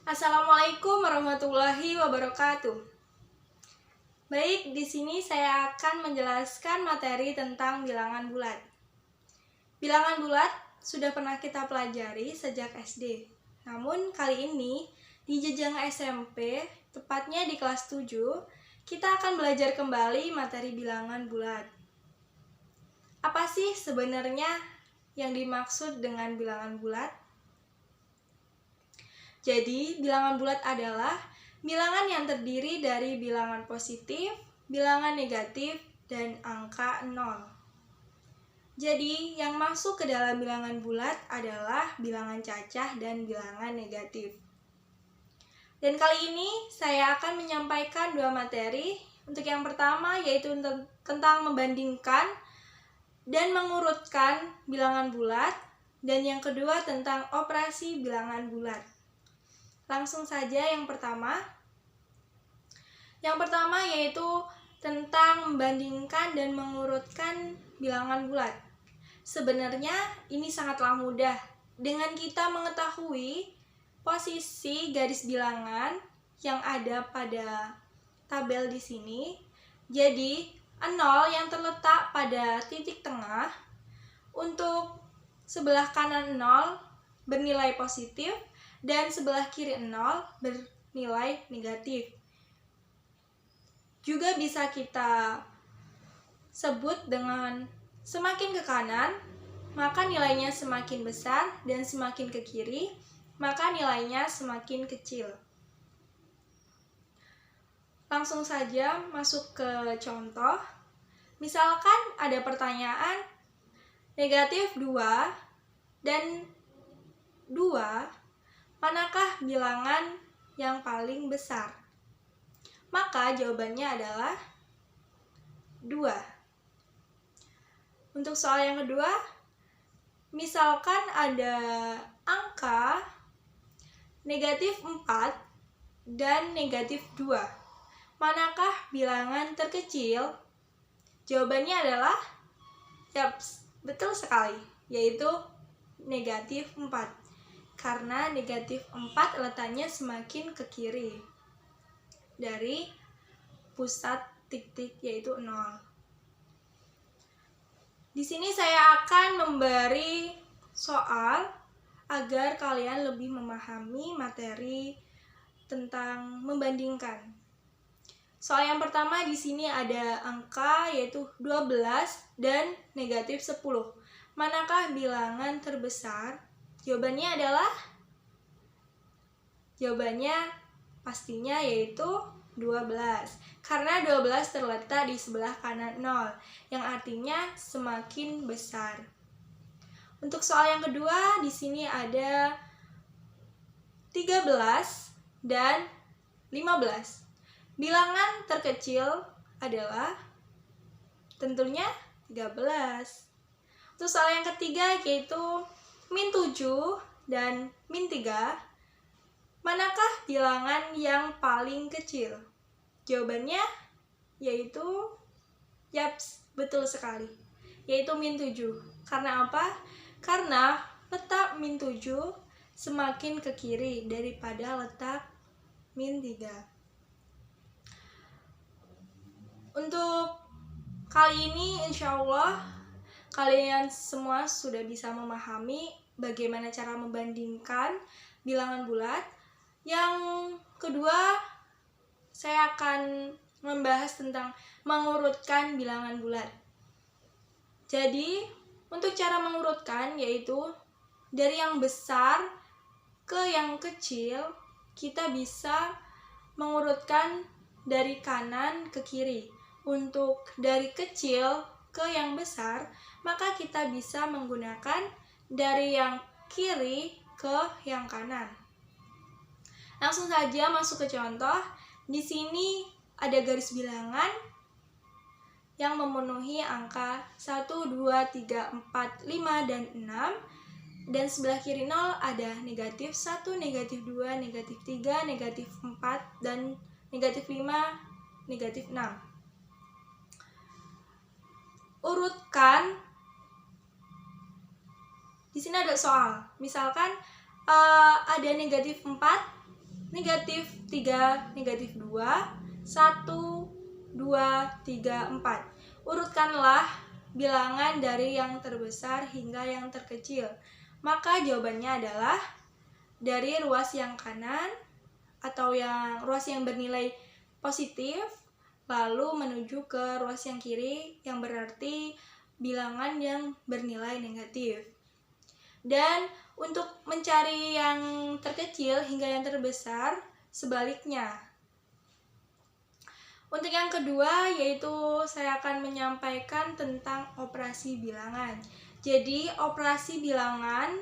Assalamualaikum warahmatullahi wabarakatuh. Baik, di sini saya akan menjelaskan materi tentang bilangan bulat. Bilangan bulat sudah pernah kita pelajari sejak SD. Namun kali ini di jenjang SMP, tepatnya di kelas 7, kita akan belajar kembali materi bilangan bulat. Apa sih sebenarnya yang dimaksud dengan bilangan bulat? Jadi, bilangan bulat adalah bilangan yang terdiri dari bilangan positif, bilangan negatif, dan angka 0. Jadi, yang masuk ke dalam bilangan bulat adalah bilangan cacah dan bilangan negatif. Dan kali ini saya akan menyampaikan dua materi. Untuk yang pertama yaitu tentang membandingkan dan mengurutkan bilangan bulat, dan yang kedua tentang operasi bilangan bulat. Langsung saja yang pertama. Yang pertama yaitu tentang membandingkan dan mengurutkan bilangan bulat. Sebenarnya ini sangatlah mudah dengan kita mengetahui posisi garis bilangan yang ada pada tabel di sini. Jadi 0 yang terletak pada titik tengah, untuk sebelah kanan 0 bernilai positif dan sebelah kiri 0 bernilai negatif. Juga bisa kita sebut dengan semakin ke kanan, maka nilainya semakin besar, dan semakin ke kiri, maka nilainya semakin kecil. Langsung saja masuk ke contoh. Misalkan ada pertanyaan negatif 2 dan 2, manakah bilangan yang paling besar? Maka jawabannya adalah 2. Untuk soal yang kedua, misalkan ada angka negatif 4 dan negatif 2, manakah bilangan terkecil? Jawabannya adalah, betul sekali, yaitu negatif 4. Karena negatif 4 letaknya semakin ke kiri dari pusat titik yaitu 0. Di sini saya akan memberi soal agar kalian lebih memahami materi tentang membandingkan. Soal yang pertama di sini ada angka yaitu 12 dan negatif 10. Manakah bilangan terbesar? Jawabannya pastinya yaitu 12. Karena 12 terletak di sebelah kanan 0, yang artinya semakin besar. Untuk soal yang kedua, di sini ada 13 dan 15. Bilangan terkecil adalah tentunya 13. Untuk soal yang ketiga yaitu min 7 dan min 3. Manakah bilangan yang paling kecil? Jawabannya yaitu betul sekali, yaitu min 7. Karena apa? Karena letak min 7 semakin ke kiri daripada letak min 3. Untuk kali ini insya Allah kalian semua sudah bisa memahami bagaimana cara membandingkan bilangan bulat. Yang kedua, saya akan membahas tentang mengurutkan bilangan bulat. Jadi, untuk cara mengurutkan yaitu dari yang besar ke yang kecil, kita bisa mengurutkan dari kanan ke kiri. Untuk dari kecil ke yang besar, maka kita bisa menggunakan dari yang kiri ke yang kanan. Langsung saja masuk ke contoh. Di sini ada garis bilangan yang memenuhi angka 1, 2, 3, 4, 5, dan 6. Dan sebelah kiri 0 ada negatif 1, negatif 2, negatif 3, negatif 4, dan negatif 5, negatif 6. Urutkan. Di sini ada soal. Misalkan ada negatif 4 negatif 3, negatif 2, 1, 2, 3, 4. Urutkanlah bilangan dari yang terbesar hingga yang terkecil. Maka jawabannya adalah dari ruas yang kanan atau ruas yang bernilai positif, lalu menuju ke ruas yang kiri yang berarti bilangan yang bernilai negatif. Dan untuk mencari yang terkecil hingga yang terbesar, sebaliknya. Untuk yang kedua, yaitu saya akan menyampaikan tentang operasi bilangan. Jadi, operasi bilangan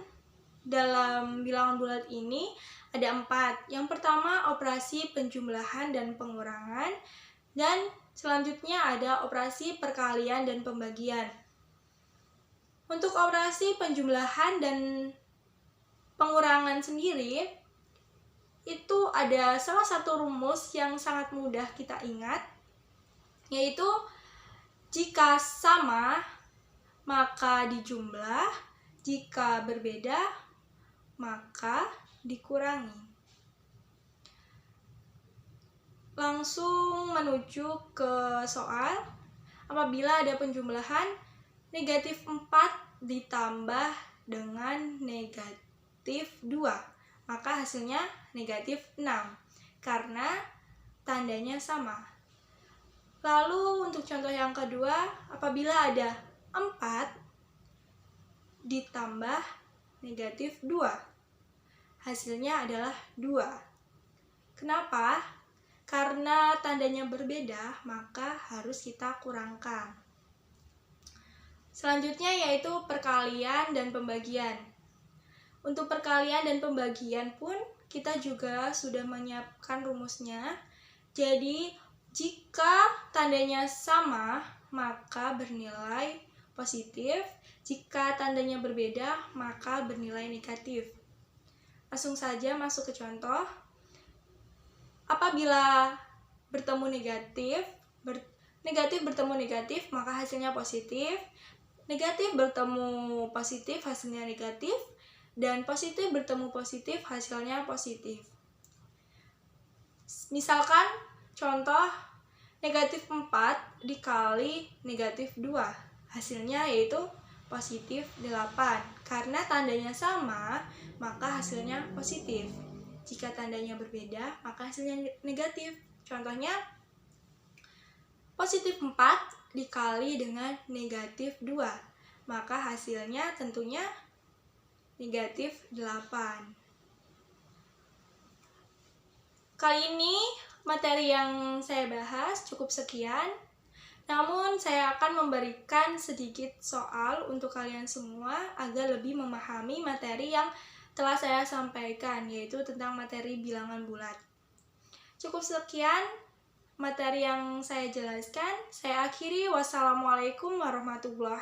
dalam bilangan bulat ini ada 4. Yang pertama, operasi penjumlahan dan pengurangan. Dan selanjutnya ada operasi perkalian dan pembagian. Untuk operasi penjumlahan dan pengurangan sendiri, itu ada salah satu rumus yang sangat mudah kita ingat, yaitu jika sama maka dijumlah, jika berbeda maka dikurangi. Langsung menuju ke soal. Apabila ada penjumlahan negatif 4 ditambah dengan negatif 2, maka hasilnya negatif 6 karena tandanya sama. Lalu untuk contoh yang kedua, apabila ada 4 ditambah negatif 2, hasilnya adalah 2. Kenapa? Karena tandanya berbeda, maka harus kita kurangkan. Selanjutnya yaitu perkalian dan pembagian. Untuk perkalian dan pembagian pun kita juga sudah menyiapkan rumusnya. Jadi, jika tandanya sama, maka bernilai positif. Jika tandanya berbeda, maka bernilai negatif. Langsung saja masuk ke contoh. Apabila bertemu negatif bertemu negatif, maka hasilnya positif. Negatif bertemu positif, hasilnya negatif. Dan positif bertemu positif, hasilnya positif. Misalkan contoh negatif 4 dikali negatif 2, hasilnya yaitu positif 8. Karena tandanya sama, maka hasilnya positif. Jika tandanya berbeda, maka hasilnya negatif. Contohnya positif 4 dikali dengan negatif 2, maka hasilnya tentunya negatif 8. Kali ini materi yang saya bahas cukup sekian. Namun saya akan memberikan sedikit soal untuk kalian semua agar lebih memahami materi yang telah saya sampaikan, yaitu tentang materi bilangan bulat. Cukup sekian materi yang saya jelaskan. Saya akhiri. Wassalamualaikum warahmatullahi wabarakatuh.